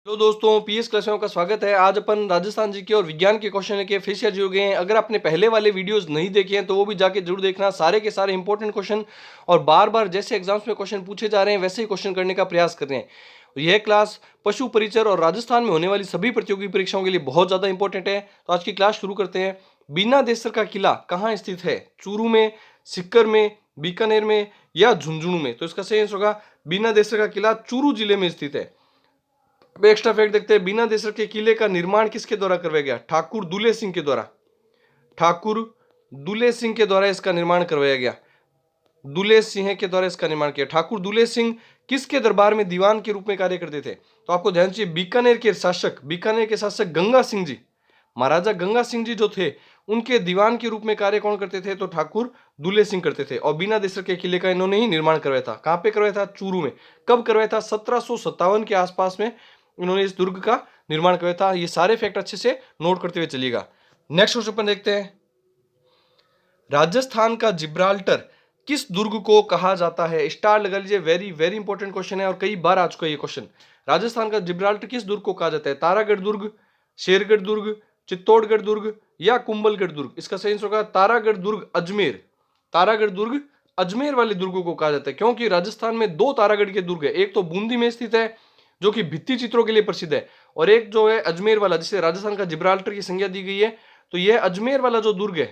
Hello दोस्तों, PS क्लासों का स्वागत है। आज अपन राजस्थान जीके और विज्ञान के क्वेश्चन लेके फिर से जुड़ गए हैं। अगर आपने पहले वाले वीडियोस नहीं देखे हैं तो वो भी जाके जरूर देखना। सारे के सारे इंपॉर्टेंट क्वेश्चन और बार बार जैसे एग्जाम्स में क्वेश्चन पूछे जा रहे हैं वैसे ही क्वेश्चन करने का प्रयास कर रहे हैं। यह क्लास पशु परिचर और राजस्थान में होने वाली सभी प्रतियोगी परीक्षाओं के लिए बहुत ज्यादा इंपॉर्टेंट है। तो आज की क्लास शुरू करते हैं। बीना देसर का किला कहाँ स्थित है? चूरू में, सिक्कर में, बीकानेर में या झुंझुनू में? तो इसका सही आंसर होगा बीना देसर का किला चूरू जिले में स्थित है। अब एक्स्ट्रा फैक्ट देखते हैं। बीना देसर के किले का निर्माण किसके द्वारा करवाया गया? ठाकुर दुले सिंह के द्वारा। ठाकुर दुले सिंह के द्वारा इसका निर्माण करवाया गया। दुले सिंह के द्वारा इसका निर्माण किया। ठाकुर दुले सिंह किसके दरबार में दीवान के रूप में कार्य करते थे? तो आपको ध्यान चाहिए, बीकानेर के शासक गंगा सिंह जी, महाराजा गंगा सिंह जी जो थे उनके दीवान के रूप में कार्य कौन करते थे? तो ठाकुर दुले सिंह करते थे। और बीना देसर के किले का इन्होंने ही निर्माण करवाया था। कहां पे करवाया था? चूरू में। कब करवाया था? 1757 के आसपास में उन्होंने इस दुर्ग का निर्माण करवाया था। ये सारे फैक्ट अच्छे से नोट करते हुए चलिएगा। नेक्स्ट क्वेश्चन अपन देखते हैं। राजस्थान का जिब्राल्टर किस दुर्ग को कहा जाता है? स्टार लगा लीजिए, वेरी वेरी इंपॉर्टेंट क्वेश्चन है और कई बार आ चुका है ये क्वेश्चन। राजस्थान का जिब्राल्टर किस दुर्ग को कहा जाता है? तारागढ़ दुर्ग, शेरगढ़ दुर्ग, चित्तौड़गढ़ दुर्ग या कुंभलगढ़ दुर्ग? इसका सही आंसर होगा तारागढ़ दुर्ग अजमेर। तारागढ़ दुर्ग अजमेर वाले दुर्गों को कहा जाता है, क्योंकि राजस्थान में दो तारागढ़ के दुर्ग है। एक तो बूंदी में स्थित है जो कि भित्ति चित्रों के लिए प्रसिद्ध है, और एक जो है अजमेर वाला जिसे राजस्थान का जिब्राल्टर की संज्ञा दी गई है। तो यह अजमेर वाला जो दुर्ग है,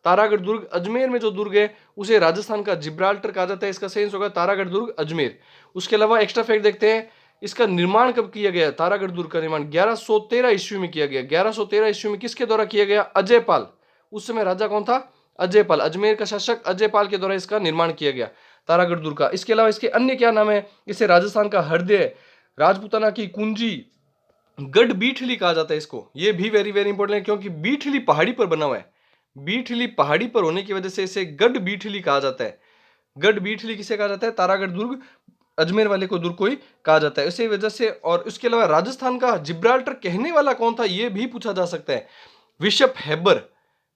तारागढ़ दुर्ग अजमेर में जो दुर्ग है उसे राजस्थान का जिब्राल्टर कहा जाता है। इसका सही आंसर होगा तारागढ़ दुर्ग अजमेर। उसके अलावा एक्स्ट्रा फैक्ट देखते हैं, इसका निर्माण कब किया गया? तारागढ़ दुर्ग का निर्माण 1113 ईस्वी में किया गया। 1113 ईस्वी में किसके द्वारा किया गया? अजयपाल। उस समय राजा कौन था? अजयपाल। अजमेर का शासक अजयपाल के द्वारा इसका निर्माण किया गया तारागढ़ दुर्ग का। इसके अलावा इसके अन्य क्या नाम है? इसे राजस्थान का हृदय, राजपूताना की कुंजी, गढ़ बीठली कहा जाता है इसको। ये भी वेरी वेरी इंपॉर्टेंट है, क्योंकि बीठली पहाड़ी पर बना हुआ है। बीठली पहाड़ी पर होने की वजह से इसे गढ़ बीठली कहा जाता है। गढ़ बीठली किसे कहा जाता है? तारागढ़ दुर्ग अजमेर वाले को दुर्ग को ही कहा जाता है इसी वजह से। और इसके अलावा राजस्थान का जिब्राल्टर कहने वाला कौन था, यह भी पूछा जा सकता है। Bishop Haber.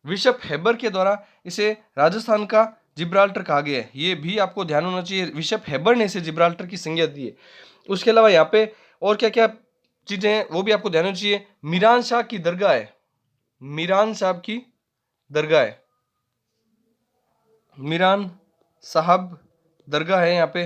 बिशप हैबर के द्वारा इसे राजस्थान का जिब्राल्टर कहा गया है। ये भी आपको ध्यान होना चाहिए, बिशप हैबर ने इसे जिब्राल्टर की संज्ञा दी है। उसके अलावा यहाँ पे और क्या क्या चीजें हैं वो भी आपको ध्यान होना चाहिए। मीरान शाह की दरगाह है। मीरान साहब की दरगाह है। मीरान साहब दरगाह है यहाँ पे।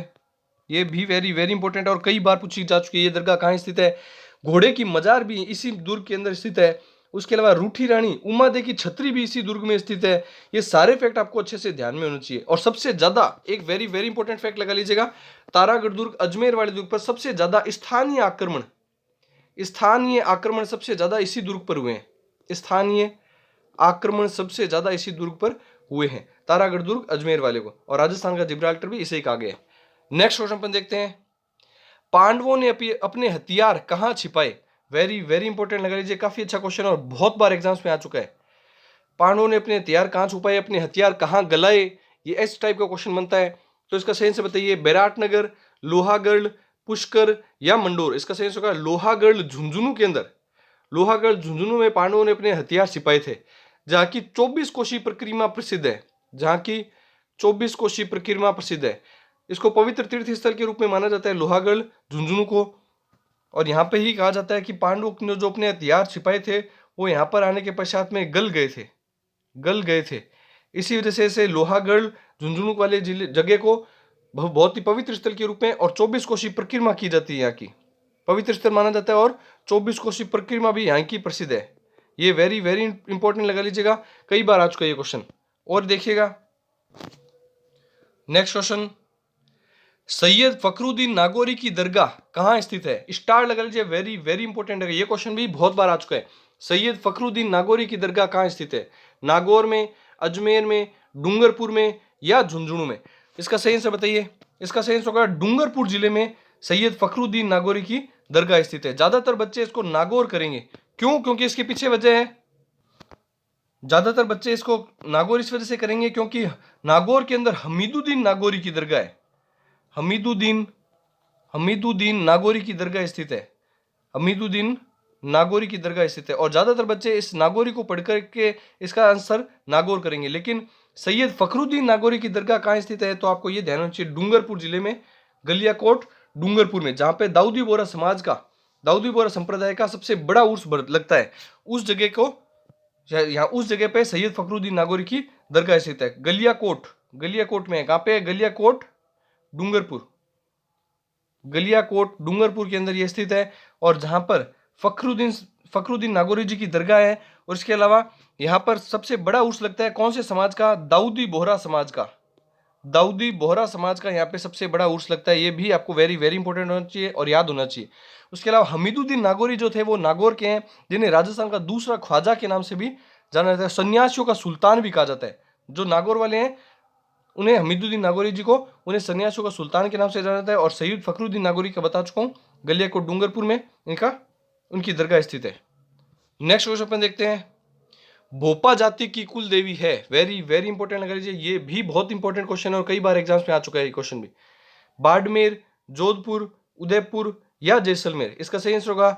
ये भी वेरी वेरी इंपॉर्टेंट और कई बार पूछी जा चुकी है। ये दरगाह कहाँ स्थित है? घोड़े की मजार भी इसी दुर्ग के अंदर स्थित है। उसके अलावा रूठी रानी उमा दे की छतरी भी इसी दुर्ग में स्थित है। ये सारे फैक्ट आपको अच्छे से ध्यान में होना चाहिए। और सबसे ज्यादा एक वेरी वेरी इंपॉर्टेंट फैक्ट लगा लीजिएगा, तारागढ़ दुर्ग अजमेर वाले दुर्ग पर सबसे ज्यादा स्थानीय आक्रमण सबसे ज्यादा इसी दुर्ग पर हुए हैं। स्थानीय आक्रमण सबसे ज्यादा इसी दुर्ग पर हुए हैं, तारागढ़ दुर्ग अजमेर वाले को। और राजस्थान का जिब्राल्टर भी इसे ही कहा गया है। नेक्स्ट क्वेश्चन पर देखते हैं। पांडवों ने अपने हथियार कहां छिपाए? वेरी वेरी इंपॉर्टेंट लगा लीजिए, काफी अच्छा क्वेश्चन और बहुत बार एग्जाम्स में आ चुका है। पांडवों ने अपने हथियार कहां छुपाए, अपने हथियार कहां गलाए? ये इस टाइप का क्वेश्चन बनता है। तो इसका सही से बताइए, बैराटनगर, लोहागढ़, पुष्कर या मंडोर? इसका सही होगा लोहागढ़ झुंझुनू के अंदर। लोहागढ़ झुंझुनू में पांडवों ने अपने हथियार छिपाए थे, जहां की 24 कोशी परिक्रमा प्रसिद्ध है। जहां की 24 कोशी परिक्रमा प्रसिद्ध है। इसको पवित्र तीर्थ स्थल के रूप में माना जाता है लोहागढ़ झुंझुनू को। और यहाँ पे ही कहा जाता है कि पांडव ने जो अपने हथियार छिपाए थे वो यहाँ पर आने के पश्चात में गल गए थे। इसी वजह से इसे लोहागढ़ झुंझुनू वाले जिले जगह को बहुत ही पवित्र स्थल के रूप में और 24 कोशी परिक्रमा की जाती है, यहाँ की पवित्र स्थल माना जाता है। और 24 कोशी परिक्रमा भी यहाँ की प्रसिद्ध है। ये वेरी वेरी इंपॉर्टेंट लगा लीजिएगा, कई बार आ चुका है ये क्वेश्चन। और देखिएगा नेक्स्ट क्वेश्चन, सैयद फखरुद्दीन नागौरी की दरगाह कहां स्थित है? स्टार लगा लीजिए, वेरी वेरी इंपॉर्टेंट है। ये क्वेश्चन भी बहुत बार आ चुका है। सैयद फखरुद्दीन नागौरी की दरगाह कहां स्थित है? नागौर में, अजमेर में, डूंगरपुर में या झुंझुनू में? इसका सही आंसर बताइए। इसका सही आंसर होगा डूंगरपुर जिले में सैयद फखरुद्दीन नागौरी की दरगाह स्थित है। ज्यादातर बच्चे इसको नागौर करेंगे, क्यों? क्योंकि इसके पीछे वजह है, ज्यादातर बच्चे इसको नागौर इस वजह से करेंगे क्योंकि नागौर के अंदर हमीदुद्दीन नागौरी की दरगाह है। हमीदुद्दीन नागौरी की दरगाह स्थित है। हमीदुद्दीन नागौरी की दरगाह स्थित है। और ज्यादातर बच्चे इस नागौरी को पढ़कर के इसका आंसर नागौर करेंगे। लेकिन सैयद फखरुद्दीन नागौरी की दरगाह कहां स्थित है? तो आपको यह ध्यान रखना चाहिए, डूंगरपुर जिले में, गलियाकोट डूंगरपुर में, जहां पे दाऊदी बोहरा समाज का दाऊदी बोहरा संप्रदाय का सबसे बड़ा उर्स लगता है, उस जगह को यहाँ उस जगह पे सैयद फखरुद्दीन नागौरी की दरगाह स्थित है। गलियाकोट, गलियाकोट में कहाँ पे है? गलियाकोट डूंगरपुर, गलियाकोट डूंगरपुर के अंदर ये स्थित है, और जहां पर फखरुद्दीन नागौरी जी की दरगाह है। और इसके अलावा यहाँ पर सबसे बड़ा उर्स लगता है कौन से समाज का? दाऊदी बोहरा समाज का, दाऊदी बोहरा समाज का यहाँ पे सबसे बड़ा उर्स लगता है। ये भी आपको वेरी वेरी इंपॉर्टेंट होना चाहिए और याद होना चाहिए। उसके अलावा हमीदुद्दीन नागौरी जो थे वो नागौर के हैं, जिन्हें राजस्थान का दूसरा ख्वाजा के नाम से भी जाना जाता है, सन्यासियों का सुल्तान भी कहा जाता है। जो नागौर वाले हैं उन्हें, हमीदुद्दीन नागौरी जी को, उन्हें सन्यासियों का सुल्तान के नाम से जाना जाता है। और सैयद फखरुद्दीन नागौरी का बता चुका हूँ, गलियाकोट डूंगरपुर में उनकी दरगाह स्थित है। नेक्स्ट क्वेश्चन अपन देखते हैं, भोपा जाति की कुल देवी है। वेरी वेरी इंपॉर्टेंट लगा लीजिए, ये भी बहुत इंपॉर्टेंट क्वेश्चन है और कई बार एग्जाम्स में आ चुका है ये क्वेश्चन भी। बाड़मेर, जोधपुर, उदयपुर या जैसलमेर? इसका सही आंसर होगा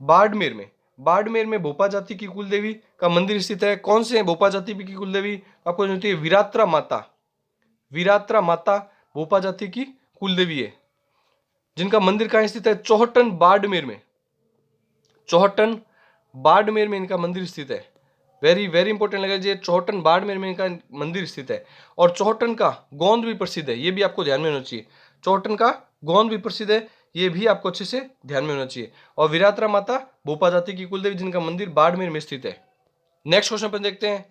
बाड़मेर में। बाड़मेर में भोपा जाति की कुल देवी का मंदिर स्थित है। कौन से भोपा जाति की कुल देवी? आपको जानती है वीरात्रा माता, वीरात्रा माता भोपा जाति की कुल देवी है, जिनका मंदिर कहाँ स्थित है? चौहटन बाड़मेर में, चौहटन बाड़मेर में इनका मंदिर स्थित है। वेरी वेरी इंपॉर्टेंट लगा लीजिए, चौहटन बाड़मेर में इनका मंदिर स्थित है। और चौहटन का गोंद भी प्रसिद्ध है, ये भी आपको ध्यान में होना चाहिए। चौहटन का गोंद भी प्रसिद्ध है, ये भी आपको अच्छे से ध्यान में होना चाहिए। और वीरात्रा माता भोपा जाति की कुलदेवी, जिनका मंदिर बाड़मेर में स्थित है। नेक्स्ट क्वेश्चन अपन देखते हैं।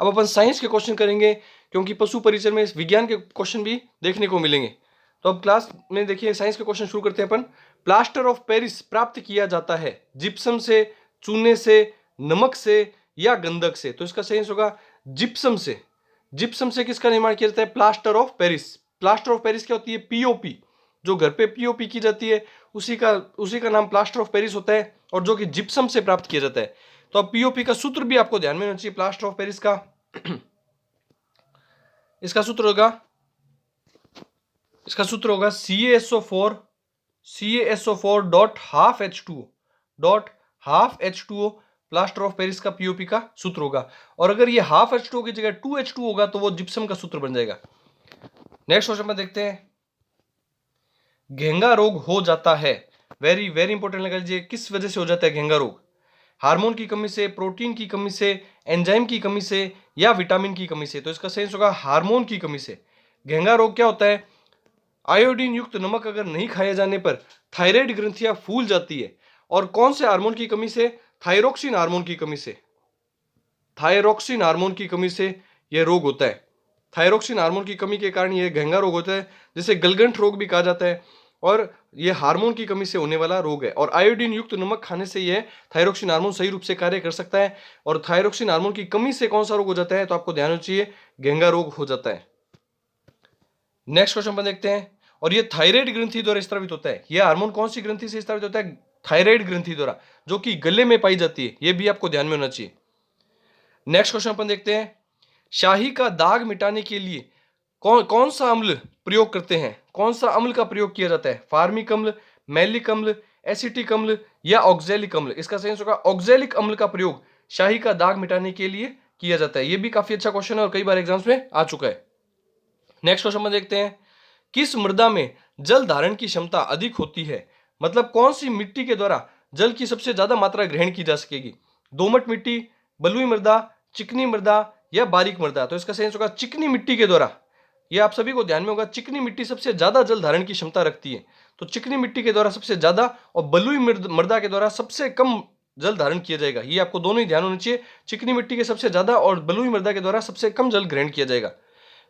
अब अपन साइंस के क्वेश्चन करेंगे, क्योंकि पशु परिचय में विज्ञान के क्वेश्चन भी देखने को मिलेंगे। तो अब क्लास में देखिए साइंस के क्वेश्चन शुरू करते हैं अपन। प्लास्टर ऑफ पेरिस प्राप्त किया जाता है जिप्सम से, चूने से, नमक से या गंधक से? तो इसका सही आंसर होगा जिप्सम से। जिप्सम से किसका निर्माण किया जाता है? Plaster of Paris. Plaster of Paris क्या होती है? पीओपी, जो घर पे पीओपी की जाती है उसी का नाम प्लास्टर ऑफ पेरिस होता है, और जो कि जिप्सम से प्राप्त किया जाता है। तो अब पीओपी का सूत्र भी आपको ध्यान में होना चाहिए प्लास्टर ऑफ पेरिस का। इसका सूत्र होगा CaSO4 dot half H2O plaster of Paris का पीओपी का सूत्र होगा। और अगर ये हाफ H2O की जगह 2H2 होगा तो वो जिप्सम का सूत्र बन जाएगा। नेक्स्ट क्वेश्चन में देखते हैं, घेंगा रोग हो जाता है। वेरी वेरी इंपॉर्टेंट लगा लीजिए, किस वजह से हो जाता है घेंगा रोग? हार्मोन की कमी से, प्रोटीन की कमी से, एंजाइम की कमी से या विटामिन की कमी से? तो इसका सही होगा हार्मोन की कमी से। घेंगा रोग क्या होता है? आयोडीन युक्त नमक अगर नहीं खाए जाने पर थायराइड ग्रंथियां फूल जाती है। और कौन से हार्मोन की कमी से? थायरोक्सिन हार्मोन की कमी से। थायरोक्सिन हार्मोन की कमी से यह रोग होता है। थायरोक्सिन हार्मोन की कमी के कारण यह घेंगा रोग होता है, जिसे गलगंठ रोग भी कहा जाता है। और यह हार्मोन की कमी से होने वाला रोग है। और आयोडीन युक्त नमक खाने से यह थायरोक्सिन हार्मोन सही रूप से कार्य कर सकता है। और थायरोक्सिन हार्मोन की कमी से कौन सा रोग हो जाता है? तो आपको ध्यान होना चाहिए, घेंगा रोग हो जाता है। नेक्स्ट क्वेश्चन पर देखते हैं, और यह थायराइड ग्रंथि द्वारा स्त्रावित होता है। यह हार्मोन कौन सी ग्रंथि से स्त्रावित होता है? थायराइड ग्रंथि द्वारा, जो कि गले में पाई जाती है। यह भी आपको ध्यान में होना चाहिए। नेक्स्ट क्वेश्चन अपन देखते हैं, शाही का दाग मिटाने के लिए कौन सा अम्ल प्रयोग करते हैं? कौन सा अम्ल का प्रयोग किया जाता है? फार्मिक अम्ल, मैलिक अम्ल, एसिटिक अम्ल या ऑक्जेलिक अम्ल? इसका सही होगा ऑक्जेलिक अम्ल का प्रयोग शाही का दाग मिटाने के लिए किया जाता है। यह भी काफी अच्छा क्वेश्चन है और कई बार एग्जाम्स में आ चुका है। नेक्स्ट क्वेश्चन में देखते हैं, किस मृदा में जल धारण की क्षमता अधिक होती है? मतलब कौन सी मिट्टी के द्वारा जल की सबसे ज्यादा मात्रा ग्रहण की जा सकेगी? दोमट मिट्टी, बलुई मृदा, चिकनी मृदा या बारीक मृदा? तो इसका सही होगा चिकनी मिट्टी के द्वारा। ये आप सभी को ध्यान में होगा, चिकनी मिट्टी सबसे ज्यादा जल धारण की क्षमता रखती है। तो चिकनी मिट्टी के द्वारा सबसे ज्यादा और बलुई मृदा के द्वारा सबसे कम जल धारण किया जाएगा। ये आपको दोनों ही ध्यान होना चाहिए, चिकनी मिट्टी के सबसे ज्यादा और बलुई मृदा के द्वारा सबसे कम जल ग्रहण किया जाएगा।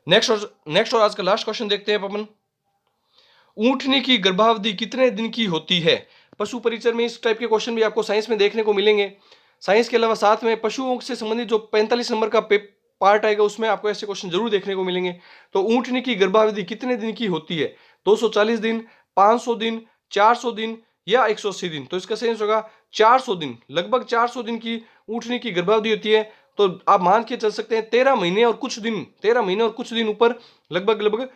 नेक्स्ट और आज का लास्ट क्वेश्चन देखते हैं अपन, ऊंटनी की गर्भावधि कितने दिन की होती है? पशु परिचय में इस टाइप के क्वेश्चन भी आपको साइंस में देखने को मिलेंगे। साइंस के अलावा साथ में पशुओं से संबंधित जो 45 नंबर का पार्ट आएगा उसमें आपको ऐसे क्वेश्चन जरूर देखने को मिलेंगे। तो ऊंटनी की गर्भावधि कितने दिन की होती है? 240 दिन, 500 दिन, 400 दिन या 180 दिन? तो इसका सही होगा 400 दिन। लगभग 400 दिन की ऊंटनी की गर्भावधि होती है। तो आप मान के चल सकते हैं 13 महीने और कुछ दिन ऊपर लगभग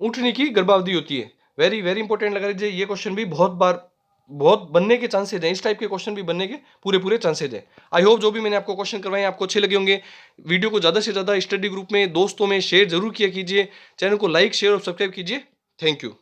ऊंटनी की गर्भावधि होती है। वेरी वेरी इंपॉर्टेंट लगा लीजिए, ये क्वेश्चन भी बहुत बनने के चांसेज हैं। इस टाइप के क्वेश्चन भी बनने के पूरे चांसेज हैं। आई होप जो भी मैंने आपको क्वेश्चन करवाए आपको अच्छे लगे होंगे। वीडियो को ज्यादा से ज्यादा स्टडी ग्रुप में, दोस्तों में शेयर जरूर किया कीजिए। चैनल को लाइक, शेयर और सब्सक्राइब कीजिए। Thank you.